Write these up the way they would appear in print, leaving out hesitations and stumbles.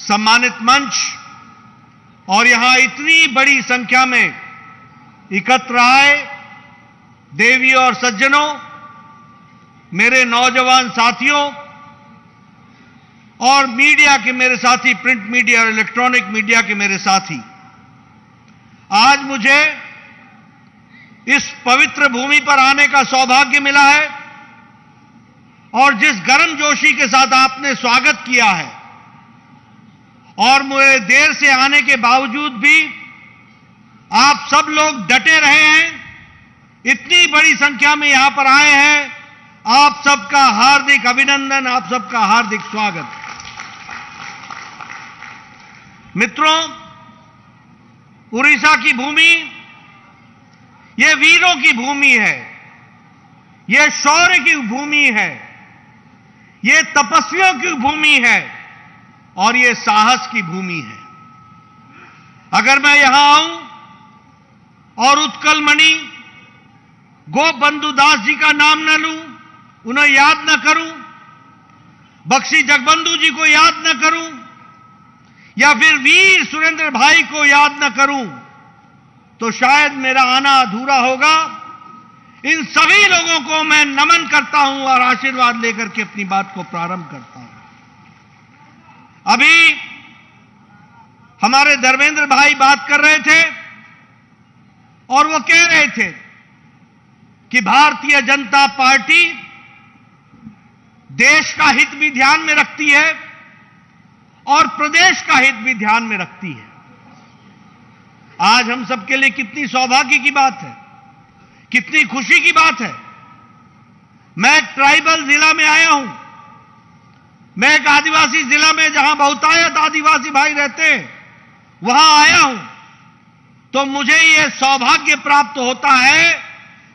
सम्मानित मंच और यहां इतनी बड़ी संख्या में एकत्र आए देवी और सज्जनों, मेरे नौजवान साथियों और मीडिया के मेरे साथी, प्रिंट मीडिया और इलेक्ट्रॉनिक मीडिया के मेरे साथी, आज मुझे इस पवित्र भूमि पर आने का सौभाग्य मिला है और जिस गर्मजोशी के साथ आपने स्वागत किया है और मुझे देर से आने के बावजूद भी आप सब लोग डटे रहे हैं, इतनी बड़ी संख्या में यहां पर आए हैं, आप सबका हार्दिक अभिनंदन, आप सबका हार्दिक स्वागत। मित्रों, उड़ीसा की भूमि यह वीरों की भूमि है, यह शौर्य की भूमि है, यह तपस्वियों की भूमि है और यह साहस की भूमि है। अगर मैं यहां आऊं और उत्कल मणि गोपबंधु दास जी का नाम न लूं, उन्हें याद न करूं, बख्शी जगबंधु जी को याद न करूं या फिर वीर सुरेंद्र भाई को याद न करूं तो शायद मेरा आना अधूरा होगा। इन सभी लोगों को मैं नमन करता हूं और आशीर्वाद लेकर के अपनी बात को प्रारंभ करता हूं। अभी हमारे धर्मेंद्र भाई बात कर रहे थे और वो कह रहे थे कि भारतीय जनता पार्टी देश का हित भी ध्यान में रखती है और प्रदेश का हित भी ध्यान में रखती है। आज हम सबके लिए कितनी सौभाग्य की बात है, कितनी खुशी की बात है। मैं एक ट्राइबल जिला में आया हूं, मैं एक आदिवासी जिला में जहां बहुतायत आदिवासी भाई रहते हैं वहां आया हूं, तो मुझे यह सौभाग्य प्राप्त होता है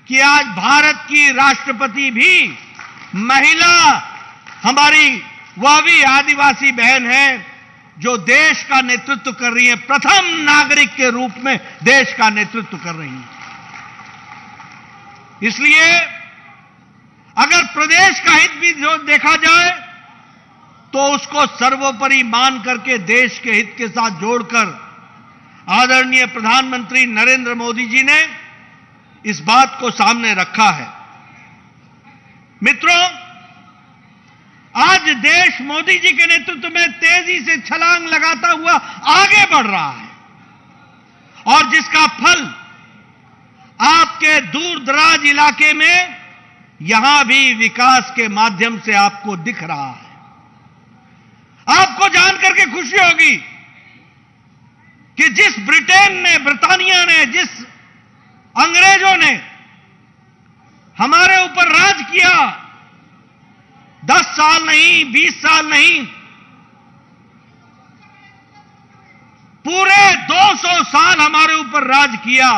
कि आज भारत की राष्ट्रपति भी महिला, हमारी वह भी आदिवासी बहन है जो देश का नेतृत्व कर रही है, प्रथम नागरिक के रूप में देश का नेतृत्व कर रही है। इसलिए अगर प्रदेश का हित भी जो देखा जाए तो उसको सर्वोपरि मान करके देश के हित के साथ जोड़कर आदरणीय प्रधानमंत्री नरेंद्र मोदी जी ने इस बात को सामने रखा है। मित्रों, आज देश मोदी जी के नेतृत्व में तेजी से छलांग लगाता हुआ आगे बढ़ रहा है और जिसका फल आपके दूर दराज इलाके में यहां भी विकास के माध्यम से आपको दिख रहा है। आपको जानकर के खुशी होगी कि जिस ब्रिटेन ने, ब्रिटानिया ने, जिस अंग्रेजों ने हमारे ऊपर राज किया, 10 साल नहीं, 20 साल नहीं, पूरे 200 साल हमारे ऊपर राज किया।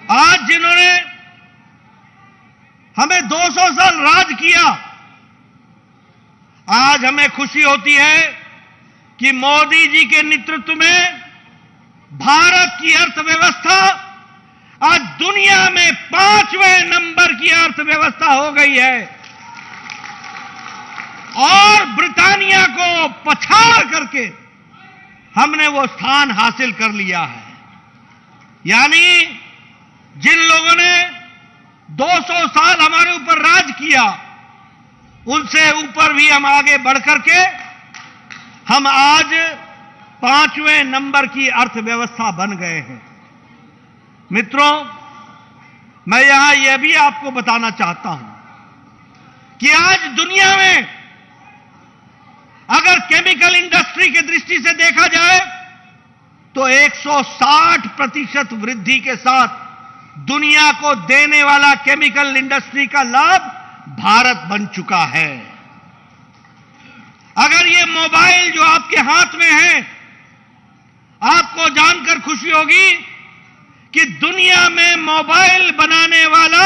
आज जिन्होंने हमें 200 साल राज किया, आज हमें खुशी होती है कि मोदी जी के नेतृत्व में भारत की अर्थव्यवस्था आज दुनिया में 5वें नंबर की अर्थव्यवस्था हो गई है और ब्रिटानिया को पछाड़ करके हमने वो स्थान हासिल कर लिया है। यानी जिन लोगों ने 200 साल हमारे ऊपर राज किया, उनसे ऊपर भी हम आगे बढ़कर के हम आज 5वें नंबर की अर्थव्यवस्था बन गए हैं। मित्रों, मैं यहां यह भी आपको बताना चाहता हूं कि आज दुनिया में अगर केमिकल इंडस्ट्री की दृष्टि से देखा जाए तो 160% वृद्धि के साथ दुनिया को देने वाला केमिकल इंडस्ट्री का लाभ भारत बन चुका है। अगर ये मोबाइल जो आपके हाथ में है, आपको जानकर खुशी होगी कि दुनिया में मोबाइल बनाने वाला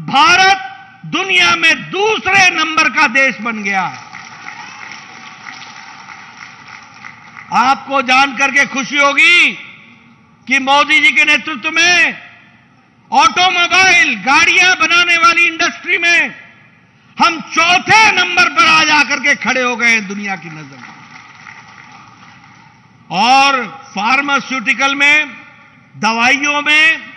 भारत दुनिया में दूसरे नंबर का देश बन गया है। आपको जानकर के खुशी होगी कि मोदी जी के नेतृत्व में ऑटोमोबाइल गाड़ियां बनाने वाली इंडस्ट्री में हम चौथे नंबर पर आ जाकर के खड़े हो गए दुनिया की नजर में। और फार्मास्यूटिकल में, दवाइयों में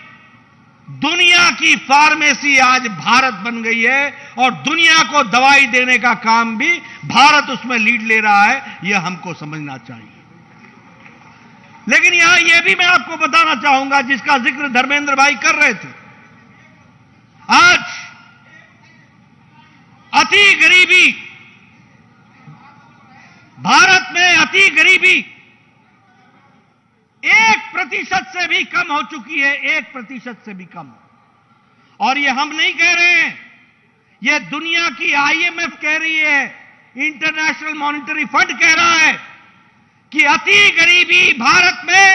दुनिया की फार्मेसी आज भारत बन गई है और दुनिया को दवाई देने का काम भी भारत उसमें लीड ले रहा है, यह हमको समझना चाहिए। लेकिन यहां यह भी मैं आपको बताना चाहूंगा, जिसका जिक्र धर्मेंद्र भाई कर रहे थे, आज अति गरीबी, भारत में अति गरीबी 1% से भी कम हो चुकी है, 1% से भी कम। और ये हम नहीं कह रहे हैं, ये दुनिया की IMF कह रही है, इंटरनेशनल मॉनिटरी फंड कह रहा है कि अति गरीबी भारत में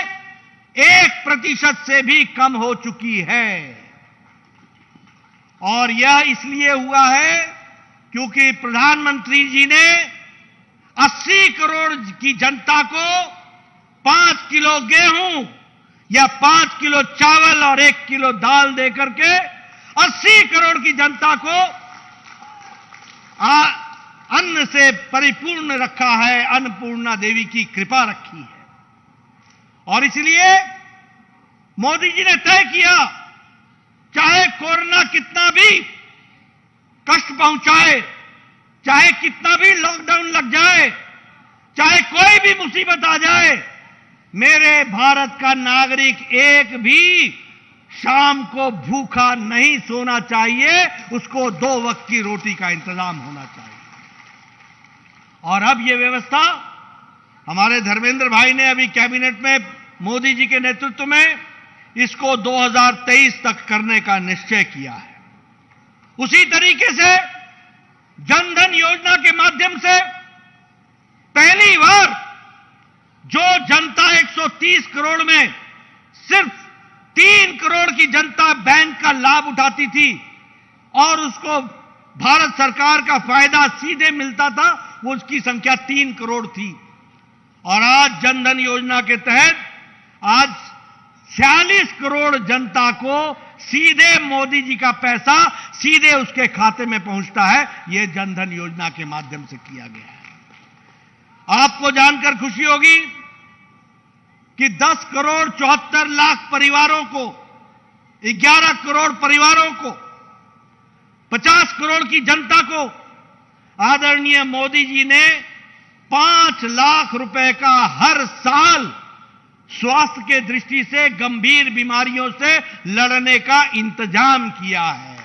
1% से भी कम हो चुकी है। और यह इसलिए हुआ है क्योंकि प्रधानमंत्री जी ने 80 करोड़ की जनता को 5 किलो गेहूं या 5 किलो चावल और 1 किलो दाल देकर के 80 करोड़ की जनता को अन्न से परिपूर्ण रखा है, अन्नपूर्णा देवी की कृपा रखी है। और इसलिए मोदी जी ने तय किया, चाहे कोरोना कितना भी कष्ट पहुंचाए, चाहे कितना भी लॉकडाउन लग जाए, चाहे कोई भी मुसीबत आ जाए, मेरे भारत का नागरिक एक भी शाम को भूखा नहीं सोना चाहिए, उसको 2 वक्त की रोटी का इंतजाम होना चाहिए। और अब यह व्यवस्था हमारे धर्मेंद्र भाई ने अभी कैबिनेट में मोदी जी के नेतृत्व में इसको 2023 तक करने का निश्चय किया है। उसी तरीके से जनधन योजना के माध्यम से पहली बार जो जनता 130 करोड़ में सिर्फ 3 करोड़ की जनता बैंक का लाभ उठाती थी और उसको भारत सरकार का फायदा सीधे मिलता था, वो उसकी संख्या 3 करोड़ थी। और आज जनधन योजना के तहत आज 46 करोड़ जनता को सीधे मोदी जी का पैसा सीधे उसके खाते में पहुंचता है। यह जनधन योजना के माध्यम से किया गया है। आपको जानकर खुशी होगी कि 10 करोड़ 74 लाख परिवारों को, 11 करोड़ परिवारों को, 50 करोड़ की जनता को आदरणीय मोदी जी ने 5 लाख रुपए का हर साल स्वास्थ्य के दृष्टि से गंभीर बीमारियों से लड़ने का इंतजाम किया है।